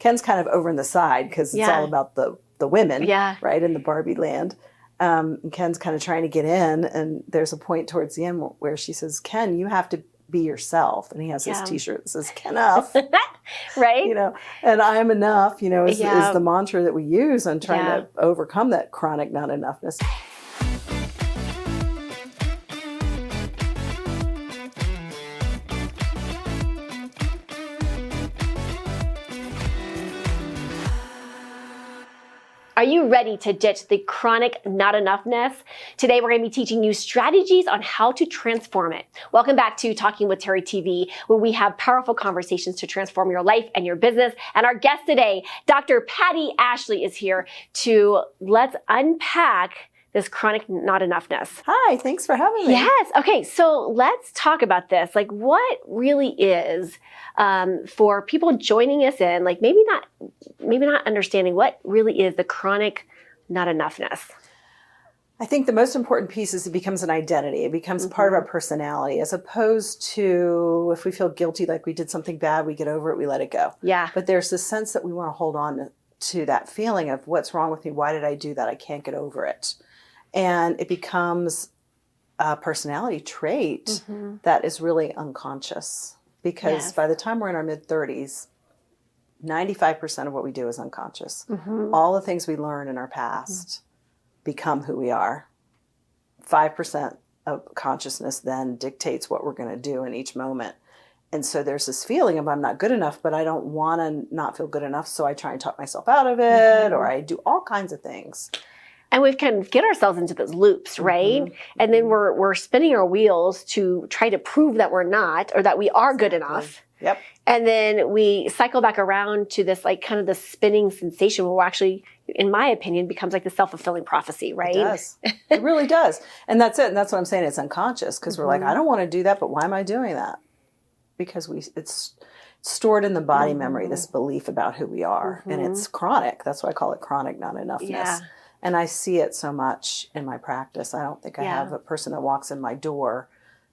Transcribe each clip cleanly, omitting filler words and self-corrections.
Ken's kind of over in the side because it's all about the women, right, in the Barbie land. And Ken's kind of trying to get in, and there's a point towards the end where she says, Ken, you have to be yourself. And he has this t-shirt that says kenough. Right. You know, and I'm enough, you know, is the mantra that we use on trying to overcome that chronic not-enoughness. Are you ready to ditch the chronic not-enoughness? Today, we're going to be teaching you strategies on how to transform it. Welcome back to Talking with Teri TV, where we have powerful conversations to transform your life and your business. And our guest today, Dr. Patti Ashley, is here to let's unpack this chronic not-enoughness. Hi, thanks for having me. Yes. Okay, so let's talk about this. Like, what really is, for people joining us in, like maybe not understanding what really is the chronic not-enoughness. I think the most important piece is it becomes an identity. It becomes part of our personality, as opposed to if we feel guilty, like we did something bad, we get over it, we let it go. Yeah. But there's this sense that we want to hold on to that feeling of what's wrong with me? Why did I do that? I can't get over it. And it becomes a personality trait that is really unconscious, because by the time we're in our mid-30s, 95% of what we do is unconscious. All the things we learn in our past become who we are. 5% of consciousness then dictates what we're going to do in each moment. And so there's this feeling of I'm not good enough, but I don't want to not feel good enough, so I try and talk myself out of it, or I do all kinds of things. And we can get ourselves into those loops, right? And then we're spinning our wheels to try to prove that we're not, or that we are good enough. Yep. And then we cycle back around to this, like, kind of the spinning sensation where we're actually, in my opinion, becomes like the self-fulfilling prophecy, right? It does. It really does. And that's it. And that's what I'm saying. It's unconscious, because we're like, I don't want to do that, but why am I doing that? Because it's stored in the body memory, this belief about who we are. And it's chronic. That's why I call it chronic not-enoughness. Yeah. And I see it so much in my practice. I don't think I have a person that walks in my door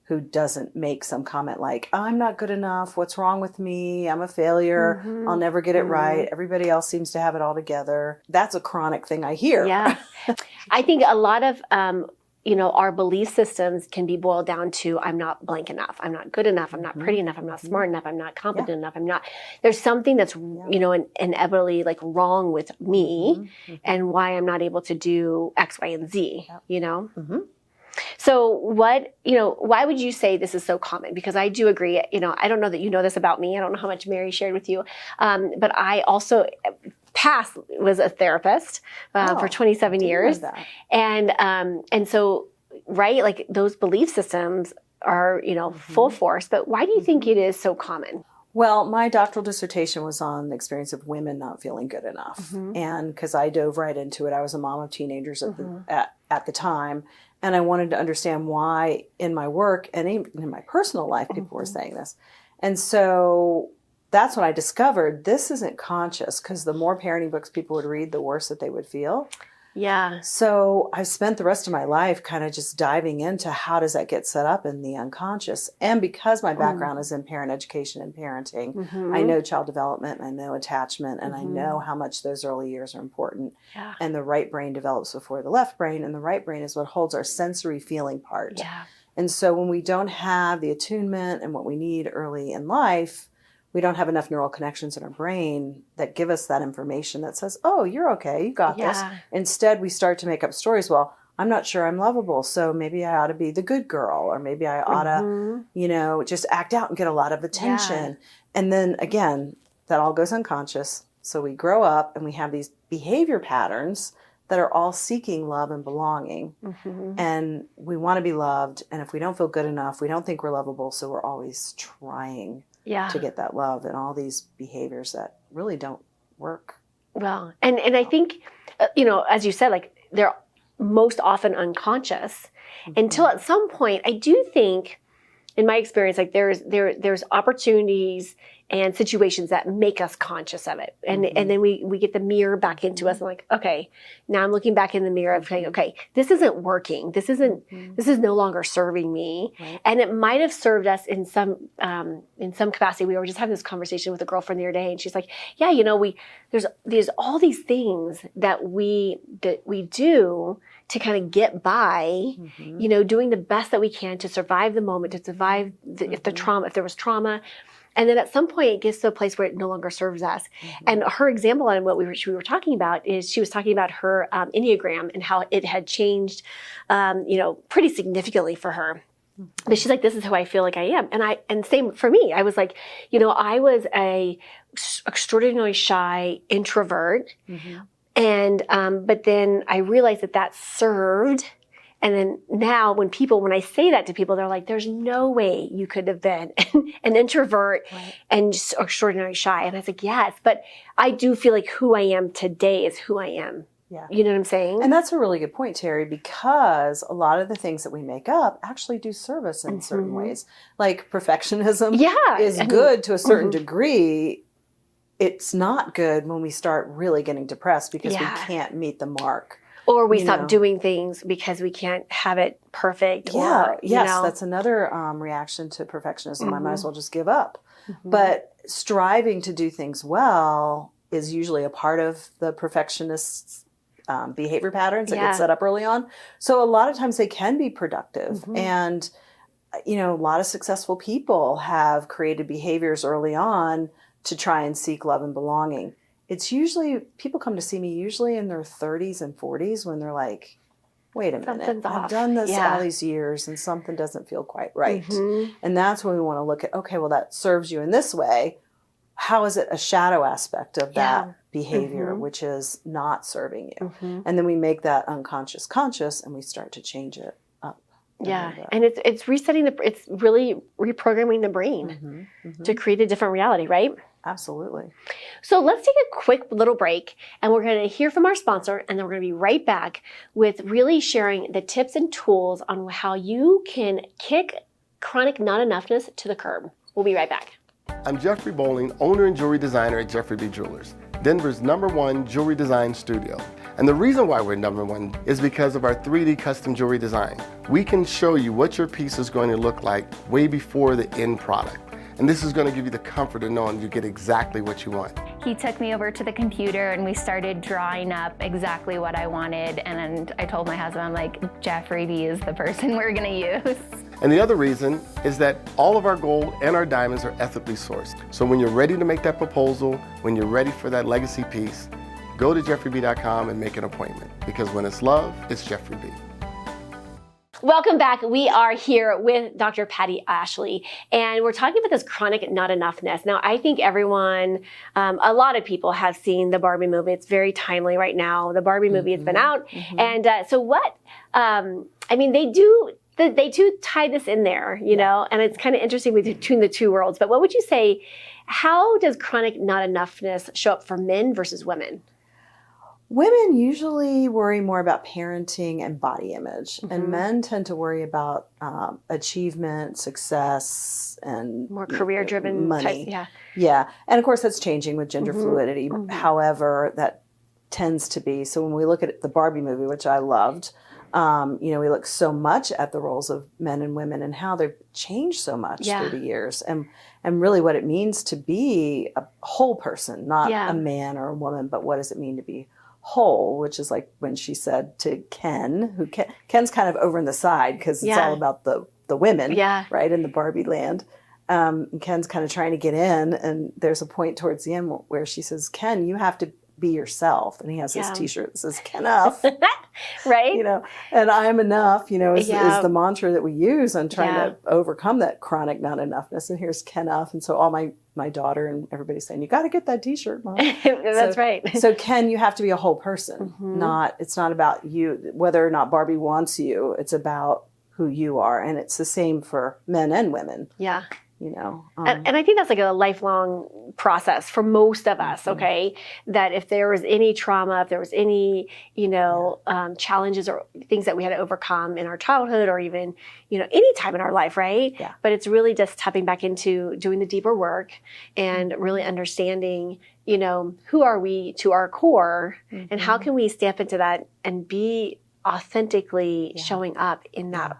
who doesn't make some comment like, I'm not good enough. What's wrong with me? I'm a failure. I'll never get it right. Everybody else seems to have it all together. That's a chronic thing I hear. Yeah. I think a lot of, our belief systems can be boiled down to, I'm not blank enough. I'm not good enough. I'm not pretty enough. I'm not smart enough. I'm not competent enough. There's something that's, inevitably like wrong with me and why I'm not able to do X, Y, and Z, So why would you say this is so common? Because I do agree, I don't know that you know this about me. I don't know how much Mary shared with you. But I also was a therapist for 27 years. And so, right, like those belief systems are, full force. But why do you think it is so common? Well, my doctoral dissertation was on the experience of women not feeling good enough. And because I dove right into it, I was a mom of teenagers at the time. And I wanted to understand why in my work and even in my personal life, people were saying this. And so that's when I discovered this isn't conscious, because the more parenting books people would read, the worse that they would feel. Yeah. So I've spent the rest of my life kind of just diving into how does that get set up in the unconscious. And because my background is in parent education and parenting, I know child development, and I know attachment, and I know how much those early years are important. Yeah. And the right brain develops before the left brain, and the right brain is what holds our sensory feeling part. Yeah. And so when we don't have the attunement and what we need early in life, we don't have enough neural connections in our brain that give us that information that says, oh, you're okay, you got this. Instead, we start to make up stories. Well, I'm not sure I'm lovable, so maybe I ought to be the good girl, or maybe I ought to, just act out and get a lot of attention. And then again, that all goes unconscious. So we grow up and we have these behavior patterns that are all seeking love and belonging. And we want to be loved. And if we don't feel good enough, we don't think we're lovable. So we're always trying to get that love, and all these behaviors that really don't work. Well, and I think, as you said, like they're most often unconscious until at some point, I do think, in my experience, like there's opportunities and situations that make us conscious of it. And and then we get the mirror back into us and like, okay, now I'm looking back in the mirror of saying, okay, this isn't working. This is no longer serving me. Right. And it might have served us in some capacity. We were just having this conversation with a girlfriend the other day, and she's like, yeah, you know, there's all these things that we do to kind of get by, you know, doing the best that we can to survive the moment, to survive if there was trauma. And then at some point it gets to a place where it no longer serves us. And her example on what we were talking about is she was talking about her Enneagram and how it had changed, you know, pretty significantly for her. But she's like, this is who I feel like I am. And same for me. I was like, you know, I was a extraordinarily shy introvert. And, but then I realized that served. And then now when I say that to people, they're like, there's no way you could have been an introvert and just extraordinarily shy. And I was like, yes, but I do feel like who I am today is who I am. Yeah. You know what I'm saying? And that's a really good point, Teri, because a lot of the things that we make up actually do serve us in certain ways. Like perfectionism is good to a certain degree. It's not good when we start really getting depressed because we can't meet the mark. Or we stop doing things because we can't have it perfect. Yeah, or, yes, you know. that's another reaction to perfectionism. I might as well just give up. But striving to do things well is usually a part of the perfectionist's behavior patterns that get set up early on. So a lot of times they can be productive. And, you know, a lot of successful people have created behaviors early on to try and seek love and belonging. It's usually, people come to see me usually in their 30s and 40s when they're like, wait a minute, I've done this all these years and something doesn't feel quite right. And that's when we want to look at, okay, well, that serves you in this way. How is it a shadow aspect of that behavior, which is not serving you? And then we make that unconscious conscious and we start to change it up. Yeah, and it's resetting it's really reprogramming the brain to create a different reality, right? Absolutely. So let's take a quick little break and we're going to hear from our sponsor and then we're going to be right back with really sharing the tips and tools on how you can kick chronic not-enoughness to the curb. We'll be right back. I'm Jeffrey Bowling, owner and jewelry designer at Jeffrey B. Jewelers, Denver's #1 jewelry design studio. And the reason why we're #1 is because of our 3D custom jewelry design. We can show you what your piece is going to look like way before the end product. And this is going to give you the comfort of knowing you get exactly what you want. He took me over to the computer and we started drawing up exactly what I wanted. And I told my husband, I'm like, Jeffrey B is the person we're going to use. And the other reason is that all of our gold and our diamonds are ethically sourced. So when you're ready to make that proposal, when you're ready for that legacy piece, go to jeffreyb.com and make an appointment. Because when it's love, it's Jeffrey B. Welcome back. We are here with Dr. Patti Ashley, and we're talking about this chronic not-enoughness. Now, I think everyone, a lot of people have seen the Barbie movie. It's very timely right now. The Barbie movie has been out. And so what, I mean, they do tie this in there, you know, and it's kind of interesting between the two worlds. But what would you say, how does chronic not-enoughness show up for men versus women? Women usually worry more about parenting and body image, and men tend to worry about achievement, success, and more career-driven money. Type, yeah, and of course that's changing with gender fluidity. However, that tends to be so. When we look at the Barbie movie, which I loved, you know, we look so much at the roles of men and women and how they've changed so much through the years, and really what it means to be a whole person, not a man or a woman, but what does it mean to be whole, which is like when she said to Ken, Ken's kind of over in the side because it's all about the women, right, in the Barbie land. And Ken's kind of trying to get in, and there's a point towards the end where she says, Ken, you have to be yourself. And he has this t-shirt that says kenough, right? You know, and I'm enough, you know, is the mantra that we use on trying to overcome that chronic not-enoughness. And here's kenough. And so all my daughter and everybody's saying, you got to get that t-shirt, Mom. That's right. So Ken, you have to be a whole person. It's not about you, whether or not Barbie wants you. It's about who you are. And it's the same for men and women. Yeah. you know. And I think that's like a lifelong process for most of us, okay? That if there was any trauma, if there was any, you know, challenges or things that we had to overcome in our childhood or even, you know, any time in our life, right? Yeah. But it's really just tapping back into doing the deeper work and really understanding, you know, who are we to our core and how can we step into that and be authentically showing up in that.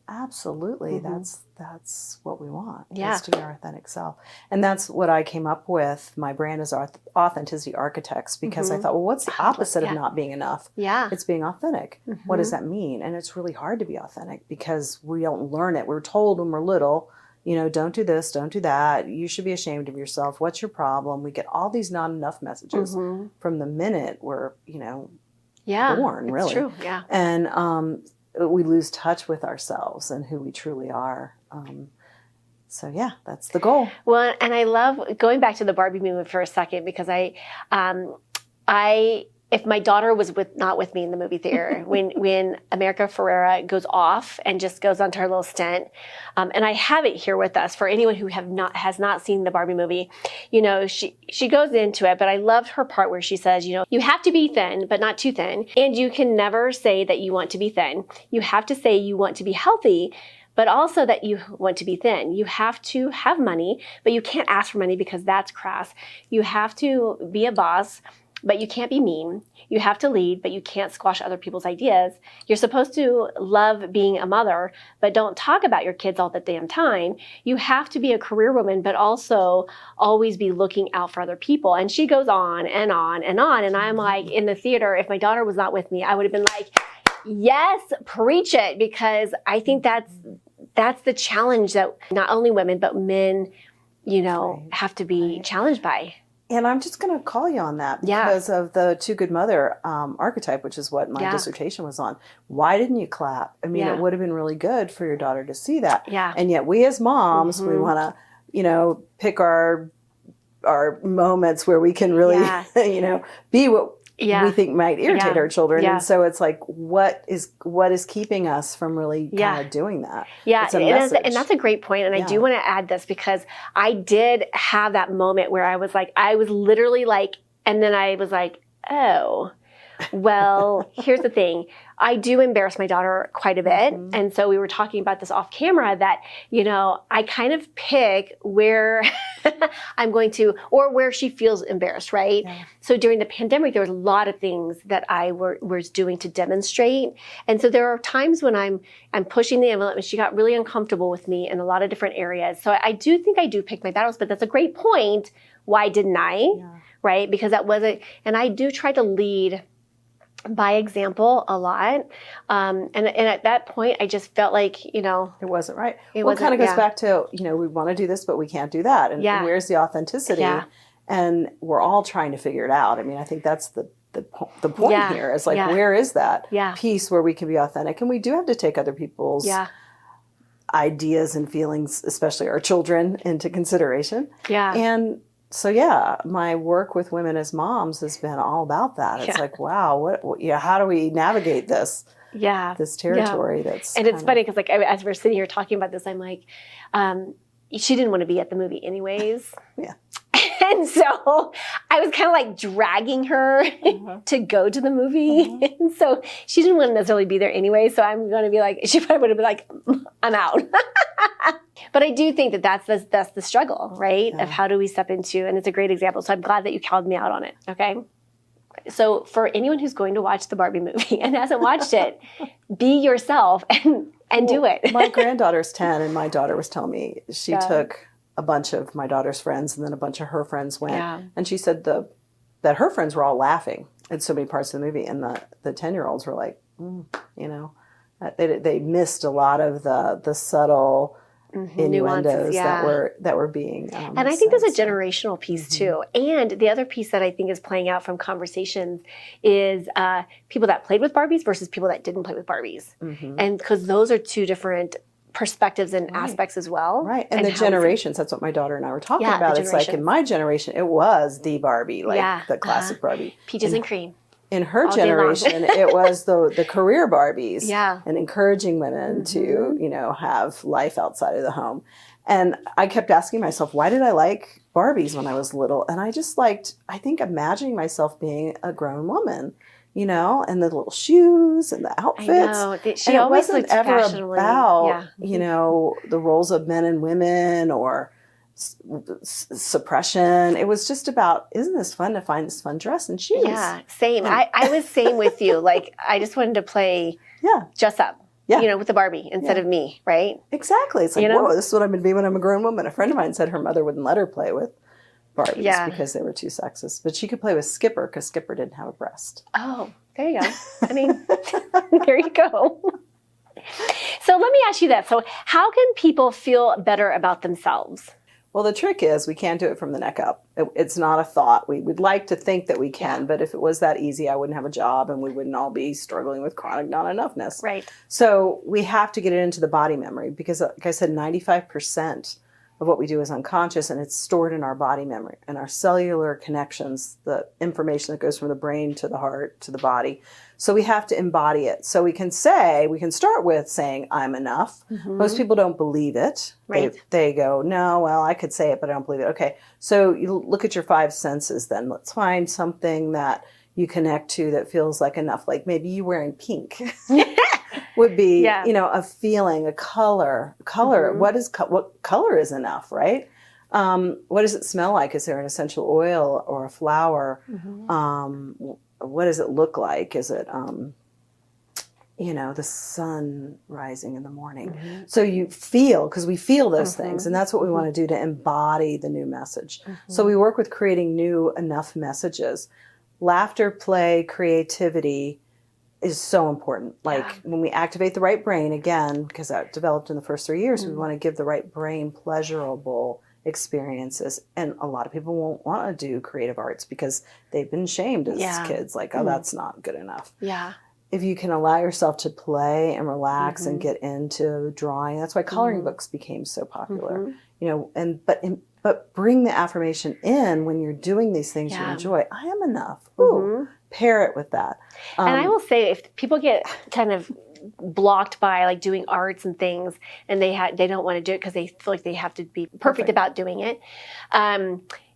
Absolutely. That's what we want, Yeah. is to be our authentic self. And that's what I came up with. My brand is Authenticity Architects, because I thought, well, what's the opposite of not being enough? Yeah. It's being authentic. What does that mean? And it's really hard to be authentic because we don't learn it. We're told when we're little, you know, don't do this, don't do that. You should be ashamed of yourself. What's your problem? We get all these not enough messages from the minute we're, you know, born, really. It's true. Yeah. And we lose touch with ourselves and who we truly are. So yeah, that's the goal. Well, and I love going back to the Barbie movie for a second, because if my daughter was not with me in the movie theater, when America Ferrera goes off and just goes onto her little stint, and I have it here with us for anyone who has not seen the Barbie movie, you know, she goes into it, but I loved her part where she says, you know, you have to be thin, but not too thin, and you can never say that you want to be thin. You have to say you want to be healthy, but also that you want to be thin. You have to have money, but you can't ask for money because that's crass. You have to be a boss, but you can't be mean. You have to lead, but you can't squash other people's ideas. You're supposed to love being a mother, but don't talk about your kids all the damn time. You have to be a career woman, but also always be looking out for other people. And she goes on and on and on. And I'm like, in the theater, if my daughter was not with me, I would have been like, yes, preach it, because I think that's the challenge that not only women, but men, you know, have to be challenged by. And I'm just going to call you on that because of the Too Good Mother archetype, which is what my dissertation was on. Why didn't you clap? I mean, it would have been really good for your daughter to see that. Yeah. And yet we as moms, we want to, you know, pick our moments where we can really, you know, be what we think might irritate our children. And so it's like, what is keeping us from really kind of doing that? Yeah, it's a message. And that's a great point. And I do want to add this, because I did have that moment where I was literally like, and then I was like, oh, well, here's the thing. I do embarrass my daughter quite a bit. And so we were talking about this off camera that, you know, I kind of pick where I'm going to, or where she feels embarrassed, right? Yeah. So during the pandemic, there was a lot of things that I was doing to demonstrate. And so there are times when I'm pushing the envelope, and she got really uncomfortable with me in a lot of different areas. So I do think I do pick my battles, but that's a great point. Why didn't I? Yeah. Right? Because that wasn't, and I do try to lead by example a lot. And at that point, I just felt like, you know, it wasn't right. It kind of goes back to, you know, we want to do this, but we can't do that. And where's the authenticity? Yeah. And we're all trying to figure it out. I mean, I think that's the point here is like, where is that piece where we can be authentic? And we do have to take other people's ideas and feelings, especially our children, into consideration. Yeah. And so, my work with women as moms has been all about that. It's like, wow, how do we navigate this? Yeah. This territory that's. And it's funny because, like, as we're sitting here talking about this, I'm like, she didn't want to be at the movie anyways. Yeah. And so I was kind of like dragging her to go to the movie. And so she didn't want to necessarily be there anyway. So I'm going to be like, she probably would have been like, I'm out. But I do think that that's the struggle, right? Of how do we step into, and it's a great example. So I'm glad that you called me out on it. Okay. So for anyone who's going to watch the Barbie movie and hasn't watched it, be yourself and do it. My granddaughter's 10, and my daughter was telling me she took a bunch of my daughter's friends, and then a bunch of her friends went. Yeah. And she said that her friends were all laughing at so many parts of the movie, and the 10-year-olds were like, you know, they missed a lot of the subtle innuendos that were being and I think there's a generational piece too. And the other piece that I think is playing out from conversations is people that played with Barbies versus people that didn't play with Barbies. And because those are two different perspectives and aspects as well. Right. And the generations, that's what my daughter and I were talking about. It's like in my generation, it was the Barbie, like the classic Barbie. Peaches and cream. In her generation, it was the career Barbies and encouraging women to, you know, have life outside of the home. And I kept asking myself, why did I like Barbies when I was little? And I just liked, I think, imagining myself being a grown woman, you know, and the little shoes and the outfits. I know. She and always it wasn't looked ever fashionably, about, yeah. you know, the roles of men and women or suppression. It was just about, isn't this fun to find this fun dress and shoes? Yeah, same. I was same with you. Like, I just wanted to play dress up. Yeah. You know, with the Barbie instead of me, right? Exactly. It's like, You know? whoa, this is what I'm going to be when I'm a grown woman. A friend of mine said her mother wouldn't let her play with Barbies because they were too sexist. But she could play with Skipper because Skipper didn't have a breast. Oh, there you go. I mean, there you go. So let me ask you that. So how can people feel better about themselves? Well, the trick is we can't do it from the neck up. It's not a thought. We would like to think that we can, but if it was that easy, I wouldn't have a job and we wouldn't all be struggling with chronic not-enoughness. Right. So we have to get it into the body memory because, like I said, 95% of what we do is unconscious and it's stored in our body memory and our cellular connections, the information that goes from the brain to the heart to the body. So we have to embody it. So we can start with saying, I'm enough. Mm-hmm. Most people don't believe it. Right. They go, no, well, I could say it, but I don't believe it. Okay. So you look at your 5 senses then. Let's find something that you connect to that feels like enough. Like maybe you wearing pink. Would be, you know, a feeling, a color. Mm-hmm. What color is enough, right? What does it smell like? Is there an essential oil or a flower? Mm-hmm. What does it look like? Is it, you know, the sun rising in the morning? Mm-hmm. So you feel, because we feel those things, and that's what we want to do to embody the new message. Mm-hmm. So we work with creating new enough messages. Laughter, play, creativity is so important. Like when we activate the right brain, again, because that developed in the first 3 years, we want to give the right brain pleasurable experiences. And a lot of people won't want to do creative arts because they've been shamed as kids. Like, oh, that's not good enough. Yeah. If you can allow yourself to play and relax and get into drawing, that's why coloring books became so popular. You know, and but bring the affirmation in when you're doing these things you enjoy. I am enough. Ooh, pair it with that. And I will say, if people get kind of blocked by like doing arts and things, and they don't want to do it because they feel like they have to be perfect about doing it,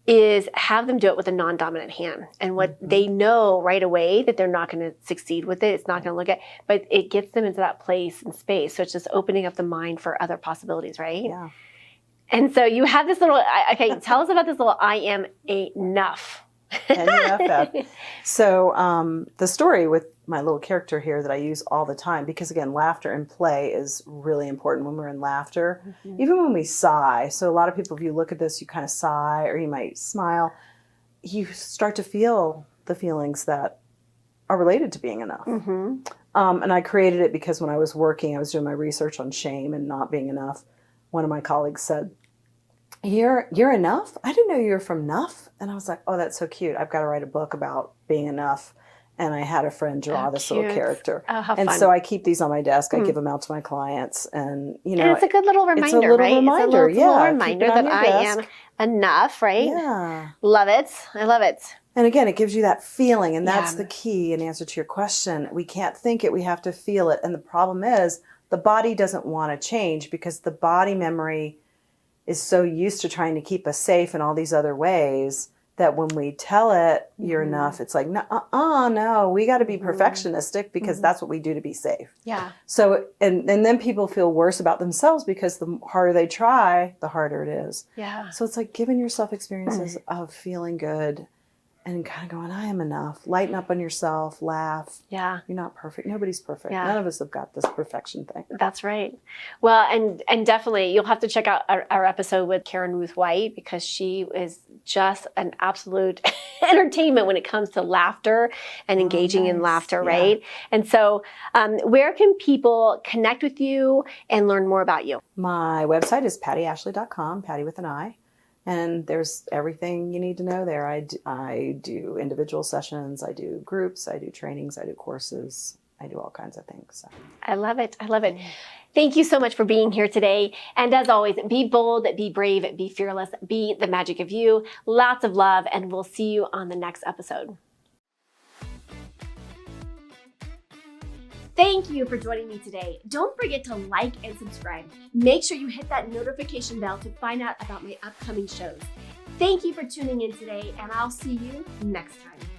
is have them do it with a non-dominant hand. And what they know right away that they're not going to succeed with it, it's not going to look at, but it gets them into that place and space. So it's just opening up the mind for other possibilities, right? Yeah. And so you have this little, okay, tell us about this little I am enough. So the story with my little character here that I use all the time, because again, laughter and play is really important when we're in laughter, even when we sigh. So a lot of people, if you look at this, you kind of sigh or you might smile, you start to feel the feelings that are related to being enough. And I created it because when I was working, I was doing my research on shame and not being enough. One of my colleagues said, You're enough? I didn't know you were from Nuff. And I was like, oh, that's so cute. I've got to write a book about being enough. And I had a friend draw this little character. Oh, how and fun. So I keep these on my desk. I give them out to my clients. And, you know. And it's a good little reminder, it's a little right? Reminder, it's a little reminder that I am enough, right? Yeah. Love it. I love it. And again, it gives you that feeling. And that's the key in answer to your question. We can't think it. We have to feel it. And the problem is the body doesn't want to change because the body memory is so used to trying to keep us safe in all these other ways that when we tell it you're enough, it's like, no, we got to be perfectionistic because that's what we do to be safe. Yeah. So, and then people feel worse about themselves because the harder they try, the harder it is. Yeah. So it's like giving yourself experiences of feeling good and kind of going, I am enough. Lighten up on yourself, laugh. Yeah. You're not perfect. Nobody's perfect. Yeah. None of us have got this perfection thing. That's right. Well, and definitely you'll have to check out our episode with Karen Ruth White because she is just an absolute entertainment when it comes to laughter and engaging in laughter, right? And so where can people connect with you and learn more about you? My website is pattiashley.com, Patti with an I. And there's everything you need to know there. I do individual sessions, I do groups, I do trainings, I do courses, I do all kinds of things. So. I love it. I love it. Thank you so much for being here today. And as always, be bold, be brave, be fearless, be the magic of you. Lots of love, and we'll see you on the next episode. Thank you for joining me today. Don't forget to like and subscribe. Make sure you hit that notification bell to find out about my upcoming shows. Thank you for tuning in today, and I'll see you next time.